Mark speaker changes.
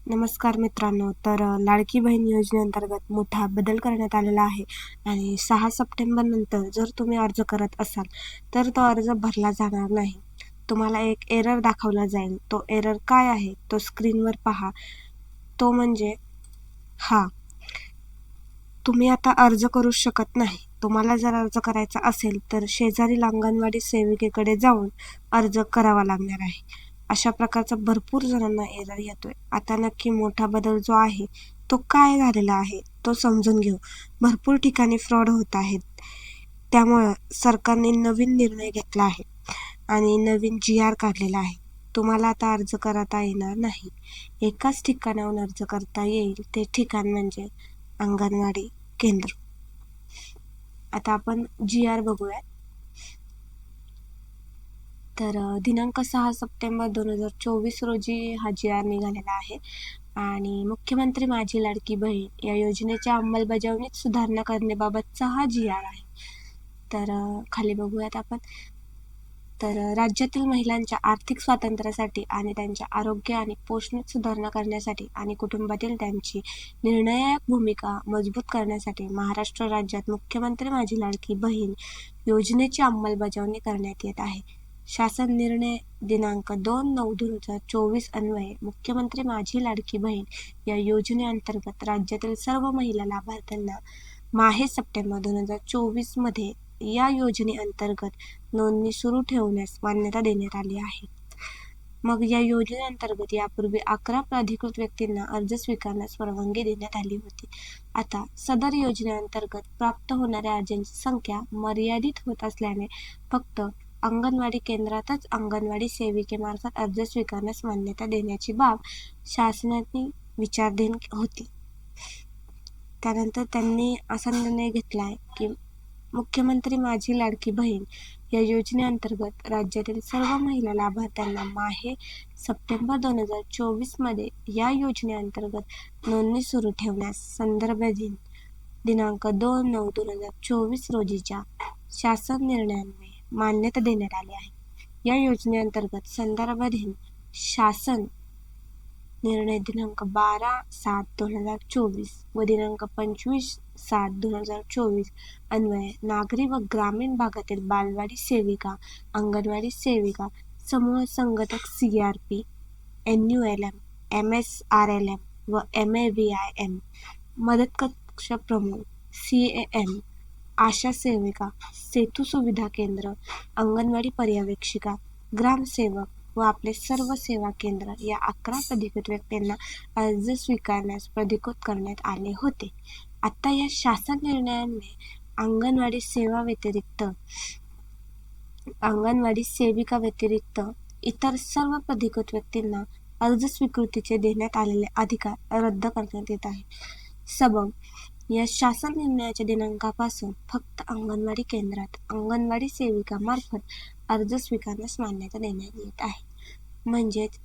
Speaker 1: नमस्कार मित्रांनो. लाडकी बहीण योजनेअंतर्गत मोठा बदल करण्यात आलेला आहे आणि 6 सप्टेंबर नंतर जर तुम्ही अर्ज करत असाल तर तो अर्ज भरला जाणार नाही. तुम्हाला एक एरर दाखवला जाईल. तो एरर काय आहे तो स्क्रीनवर पहा. तो म्हणजे हा, तुम्ही आता अर्ज करू शकत नाही. तुम्हाला जर अर्ज करायचा असेल तर शेजारील अंगणवाडी सेविकेकडे जाऊन अर्ज करावा लागणार आहे. अशा प्रकारचा भरपूर जणांना एरर येतोय. आता नक्की मोठा बदल जो आहे तो काय झालेला आहे तो समजून घेऊ. भरपूर ठिकाणी फ्रॉड होत आहेत. त्यामुळं सरकारने नवीन निर्णय घेतला आहे आणि नवीन GR काढलेला आहे. तुम्हाला आता अर्ज करता येणार नाही. एकाच ठिकाणाहून अर्ज करता येईल. ते ठिकाण म्हणजे अंगणवाडी केंद्र. आता आपण GR बघूया. दिनांक 6 सप्टेंबर 2024 रोजी हा GR निघालेला आहे आणि मुख्यमंत्री माझी लाडकी बहीण या योजनेच्या अंमलबजावणीत सुधारणा करण्याबाबतचा हा GR आहे. खाली बघूयात आपण. राज्यातील महिलांच्या आर्थिक स्वातंत्र्यासाठी आणि त्यांच्या आरोग्य आणि पोषणात सुधारणा करण्यासाठी आणि कुटुंबातील त्यांची निर्णायक भूमिका मजबूत करण्यासाठी महाराष्ट्र राज्यात मुख्यमंत्री माझी लाडकी बहीण योजनेची अंमलबजावणी करण्यात येत आहे. शासन निर्णय दिनांक 2/9/2024 अन्वये मुख्यमंत्री माझी लाडकी बहीण या योजनेअंतर्गत राज्यातील सर्व महिला लाभार्थ्यांना माहे सप्टेंबर 2024 मध्ये या योजनेअंतर्गत नोंदणी सुरू ठेवण्यास मान्यता देण्यात आली आहे. मग या योजनेअंतर्गत यापूर्वी 11 प्राधिकृत व्यक्तींना अर्ज स्वीकारण्यास परवानगी देण्यात आली होती. आता सदर योजनेअंतर्गत प्राप्त होणाऱ्या अर्जांची संख्या मर्यादित होत असल्याने फक्त अंगणवाडी केंद्रातच अंगणवाडी सेविकेमार्फत अर्ज स्वीकारण्यास मान्यता देण्याची बाब शासनाने विचाराधीन होती. त्यानंतर त्यांनी असा निर्णय घेतलाय की मुख्यमंत्री माझी लाडकी बहीण या योजनेअंतर्गत राज्यातील सर्व महिला लाभार्थ्यांना माहे सप्टेंबर 2024 मध्ये या योजनेअंतर्गत नोंदणी सुरू ठेवण्यास संदर्भ दिनांक 2/9/2024 रोजीच्या शासन निर्णयान्वये मान्यता देण्यात आली आहे. या योजनेअंतर्गत संदर्भ शासन निर्णय दिनांक 12/7/2024 व दिनांक 25/7/2024 अन्वये नागरी व ग्रामीण भागातील बालवाडी सेविका, अंगणवाडी सेविका, समूह संघटक CRP, NULM, MSRLM व MAVIM, मदत कक्ष प्रमुख CAM, आशा सेविका, सेतू सुविधा केंद्र, अंगणवाडी पर्यवेक्षिका, ग्रामसेवक व आपले सर्व सेवा केंद्र या 11 प्राधिकृत व्यक्तींना अर्ज स्वीकारण्यास प्राधिकृत करण्यात आले होते. आता या शासन निर्णयाने अंगणवाडी सेविका व्यतिरिक्त इतर सर्व प्राधिकृत व्यक्तींना अर्ज स्वीकृतीचे देण्यात आलेले अधिकार रद्द करण्यात येत आहे. सबब या शासन निर्णयाच्या दिनांकापासून फक्त अंगणवाडी केंद्रात अंगणवाडी सेविका मार्फत अर्ज स्वीकारण्यास मान्यता देण्यात येत आहे. म्हणजेच